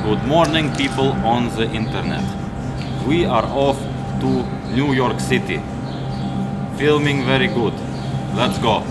Good morning, people on the internet. We are off to New York City. Filming very good. Let's go.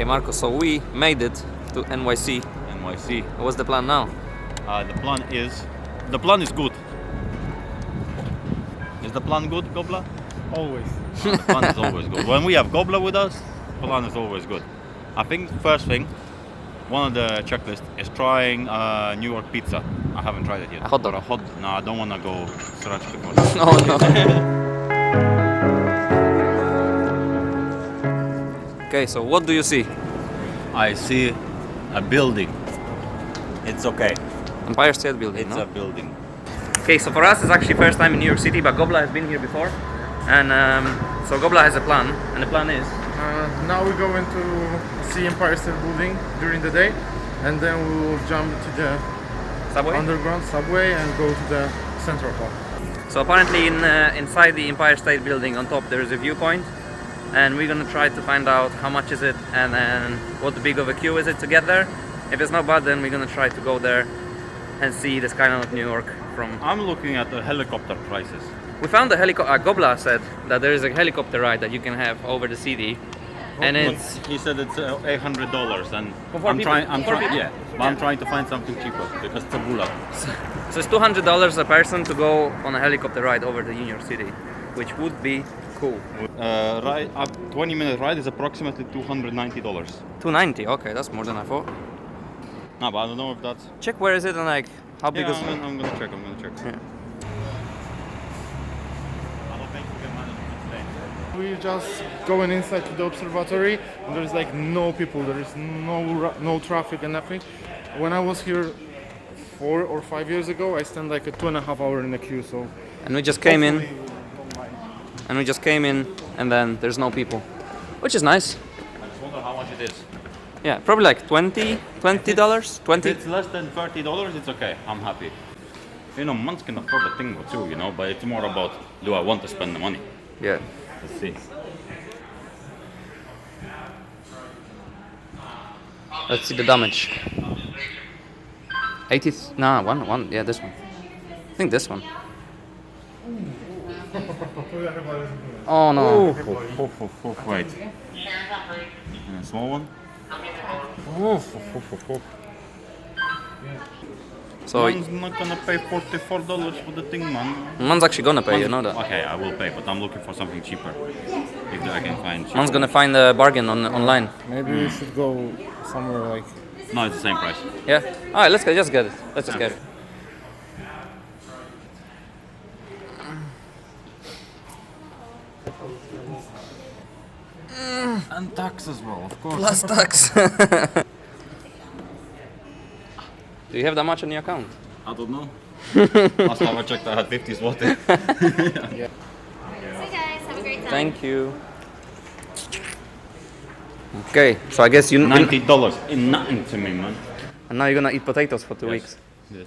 Marco, so we made it to NYC. NYC. What's the plan now? The plan is good. Is the plan good, Gobla? Always. The plan is always good. When we have Gobla with us, the plan is always good. I think first thing, one of the checklist is trying New York pizza. I haven't tried it yet. A hot dog. No, I don't want to go stretch the corner. Oh no. Okay, so what do you see? I see a building. It's okay. Empire State Building. It's no? a building. Okay, so for us it's actually first time in New York City, but Gobla has been here before. And so Gobla has a plan, and the plan is? Now we're going to see Empire State Building during the day, and then we will jump to the underground subway and go to the Central Park. So apparently inside the Empire State Building on top there is a viewpoint, and we're gonna try to find out how much is it and then what big of a queue is it to get there. If it's not bad, then we're gonna try to go there and see the skyline of New York from... I'm looking at the helicopter prices. We found a helicopter. Gobla said that there is a helicopter ride that you can have over the city, and it's... He said it's $800, and For four people. Yeah, but I'm trying to find something cheaper because it's a bullet. So it's $200 a person to go on a helicopter ride over to New York City, which would be cool. Ride, a 20-minute ride is approximately $290. $290, okay, that's more than I thought. No, but I don't know if that's... Check where is it and like how big Yeah, is it? I'm gonna check. Yeah. I don't think we can manage it today. We're just going inside to the observatory, and there's like no people, there is no traffic and nothing. When I was here 4 or 5 years ago, I spent like a 2.5 hours in the queue, so... And we just came in. And then there's no people, which is nice. I just wonder how much it is. Yeah, probably like $20. If it's less than $30, it's okay. I'm happy. You know, months can afford the thing too, you know, but it's more about, do I want to spend the money? Yeah. Let's see. Let's see the damage. 80. Nah, one. Yeah, this one. I think this one. Oh no. Wait. Small one? So Man's not gonna pay $44 for the thing, man. Man's actually gonna pay, you know that. Okay, I will pay, but I'm looking for something cheaper. If I can find cheaper. Man's gonna find a bargain online. Maybe we should go somewhere like... No, it's the same price. Yeah? Alright, let's just get it. Let's just get it. And tax as well, of course. Plus tax. Do you have that much on your account? I don't know. Last time I checked, I had 50 zloty. Hey guys, have a great time. Thank you. Okay, so I guess you... $90 in nothing to me, man. And now you're gonna eat potatoes for 2 weeks. Yes.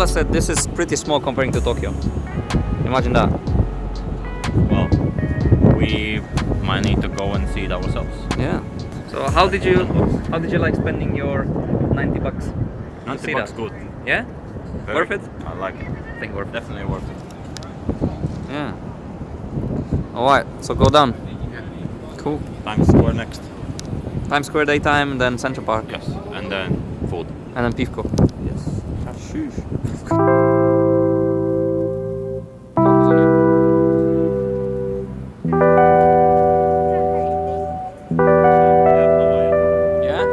Said this is pretty small comparing to Tokyo. Imagine that. Well, we might need to go and see it ourselves. Yeah. So how did you like spending your $90? to see 90 bucks that. good. Yeah? Very- Worth it? I like it. I think worth it. Definitely worth it. Yeah. Alright, so go down. Cool. Times Square next. Times Square daytime and then Central Park. Yes. And then food. And then Pivko. Yes. Yeah?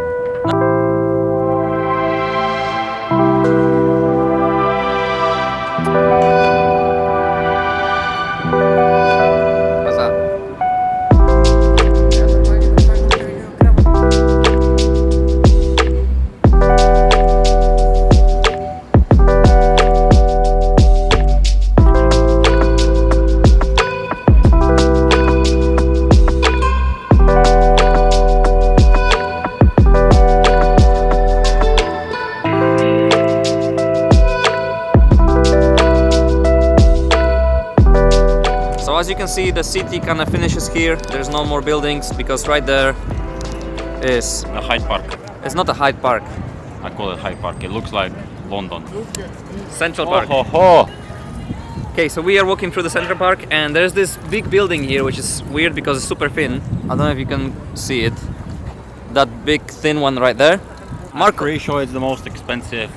What's that? So as you can see, the city kind of finishes here. There's no more buildings because right there is, The Hyde Park. it's not a Hyde Park, I call it Hyde Park. It looks like London. Central Park. Oh, ho, ho. Okay, so we are walking through the Central Park and there's this big building here which is weird because it's super thin. I don't know if you can see it. That big thin one right there. I'm pretty sure it's the most expensive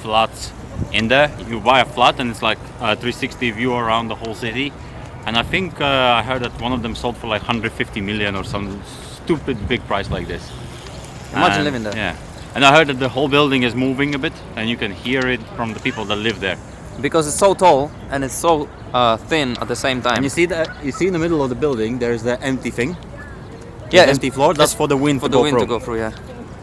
flats in there. You buy a flat and it's like a 360 view around the whole city. And I think I heard that one of them sold for like 150 million or some stupid big price like this. Imagine And, living there. Yeah. And I heard that the whole building is moving a bit and you can hear it from the people that live there. Because it's so tall and it's so thin at the same time. And you see in the middle of the building there's the empty thing. Yeah, The it's empty floor. That's for the wind for to the go wind through. to go through, yeah.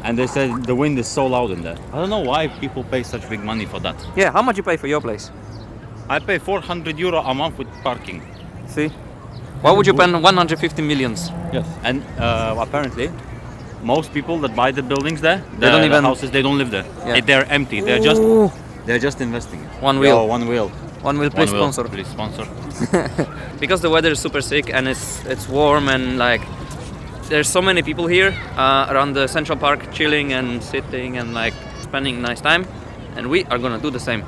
And they said the wind is so loud in there. I don't know why people pay such big money for that. Yeah, how much you pay for your place? I pay 400 euro a month with parking. See? Why would you spend 150 millions? Yes. And apparently, most people that buy the buildings there, They don't the even- houses, they don't live there. Yeah. They're empty. They're just investing. One wheel. Yo, one wheel. One will please One wheel. sponsor. Please sponsor. Because the weather is super sick and it's warm and like there's so many people here around the Central Park chilling and sitting and like spending nice time, and we are gonna do the same.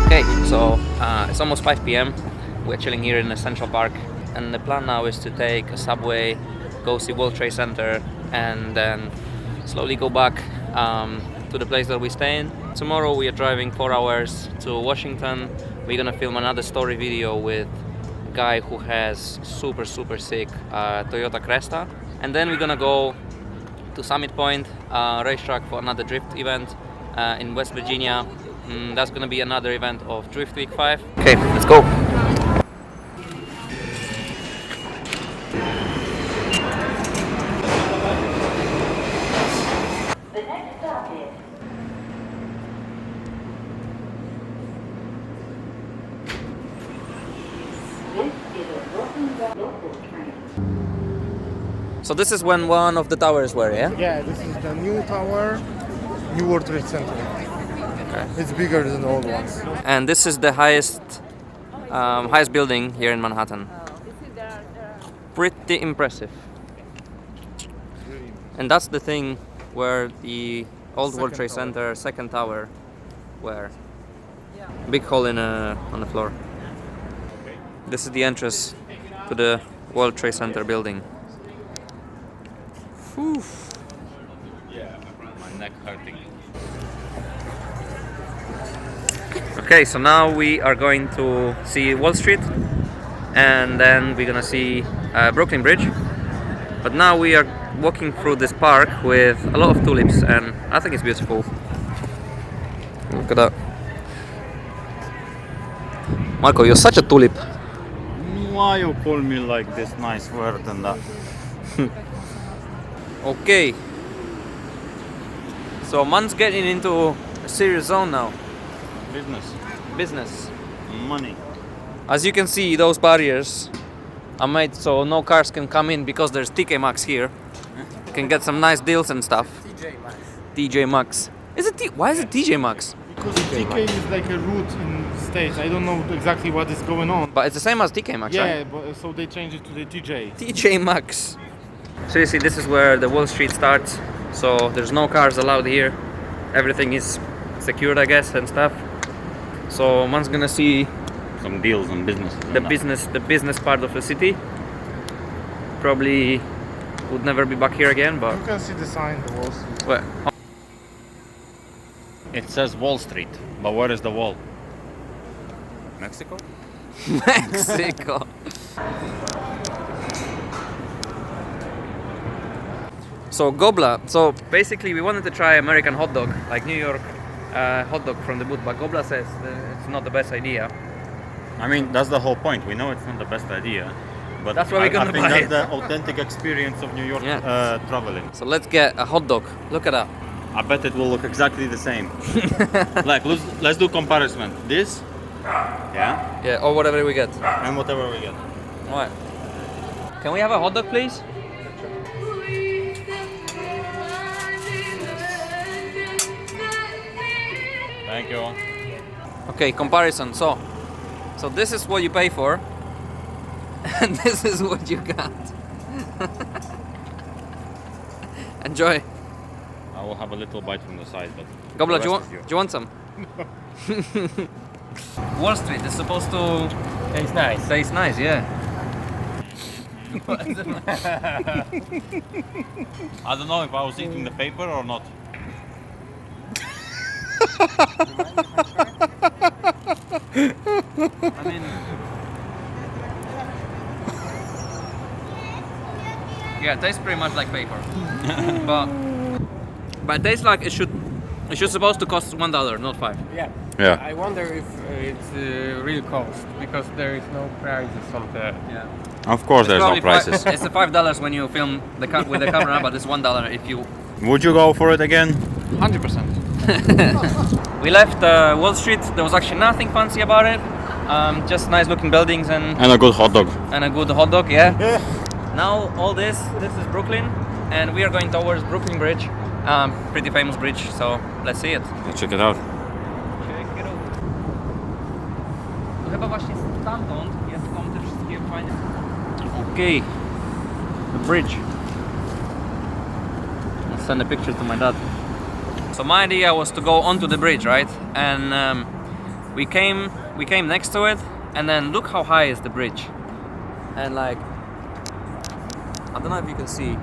Okay, so it's almost 5 p.m. We're chilling here in the Central Park, and the plan now is to take a subway, go see World Trade Center, and then slowly go back to the place that we stay in. Tomorrow we are driving 4 hours to Washington. We're gonna film another story video with a guy who has super sick Toyota Cresta, and then we're gonna go to Summit Point racetrack for another drift event in West Virginia. That's gonna be another event of Drift Week 5. Okay, let's go. The next stop is this is a Rockingham local train. So this is when one of the towers were, yeah? Yeah, this is the new tower, New World Trade Center. It's bigger than the old ones. And this is the highest building here in Manhattan. Pretty impressive. And that's the thing where the old World Trade Center second tower were. Big hole on the floor. This is the entrance to the World Trade Center building. Whew. My neck hurting. Okay, so now we are going to see Wall Street, and then we're gonna see Brooklyn Bridge. But now we are walking through this park with a lot of tulips, and I think it's beautiful. Look at that. Marco, you're such a tulip. Why you call me like this nice word and that? Okay. So man's getting into a serious zone now. Business. Business. Money. As you can see, those barriers are made so no cars can come in because there's TK Maxx here. You can get some nice deals and stuff. TJ Maxx. Is it why is it TJ Maxx? Because TK is like a route in States. I don't know exactly what is going on. But it's the same as TK Maxx, right? Yeah, but so they changed it to the TJ. TJ Maxx. So you see, this is where the Wall Street starts. So there's no cars allowed here. Everything is secured, I guess, and stuff. So one's gonna see Some deals and businesses. the business part of the city. Probably would never be back here again, but You can see the sign, the Wall Street. well, It says Wall Street, but where is the wall? Mexico? Mexico. So Gobla. So basically, we wanted to try American hot dog, like New York hot dog from the booth, but Gobla says it's not the best idea. I mean, that's the whole point. We know it's not the best idea, but That's why we're gonna I think buy that's it. the authentic experience of New York Yeah. traveling. So let's get a hot dog. Look at that. I bet it will look exactly the same. Like, let's do comparison. This, yeah, Yeah, or whatever we get. and whatever we get. Alright. Can we have a hot dog, please? Thank you. Okay, comparison. So this is what you pay for, and this is what you got. Enjoy. I will have a little bite from the side, but Gobla, the do rest is you yours. want some? Wall Street is supposed to It's nice. taste nice, yeah. I don't know if I was eating the paper or not. I mean, yeah, it tastes pretty much like paper, but it tastes like it should supposed to cost $1, not $5. Yeah. Yeah. I wonder if it's real cost because there is no prices on the. Yeah. Of course, there's no Probably prices. It's the $5 when you film with the camera, but it's $1 if you. Would you go for it again? 100%. We left Wall Street. There was actually nothing fancy about it. Just nice looking buildings and And a good hot dog. a good hot dog. Yeah. Now all this is Brooklyn, and we are going towards Brooklyn Bridge. Pretty famous bridge. So let's see it. Let's check it out. To chyba właśnie stamtąd są te wszystkie fajne. Okay. The bridge. I'll send a picture to my dad. So my idea was to go onto the bridge, right? And we came next to it, and then look how high is the bridge. And like, I don't know if you can see,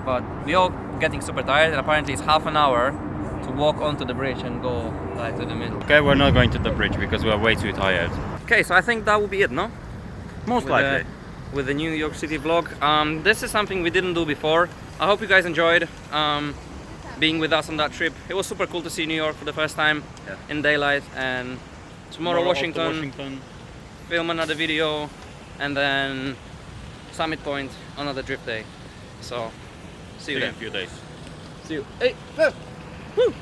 but we all getting super tired, and apparently it's half an hour to walk onto the bridge and go like to the middle. Okay, we're not going to the bridge because we are way too tired. Okay, so I think that will be it, no? Most With likely. with the New York City vlog. This is something we didn't do before. I hope you guys enjoyed being with us on that trip. It was super cool to see New York for the first time in daylight, and tomorrow off to Washington, film another video, and then Summit Point, another trip day. So see you See you in then. a few days. See you. Hey! Woo!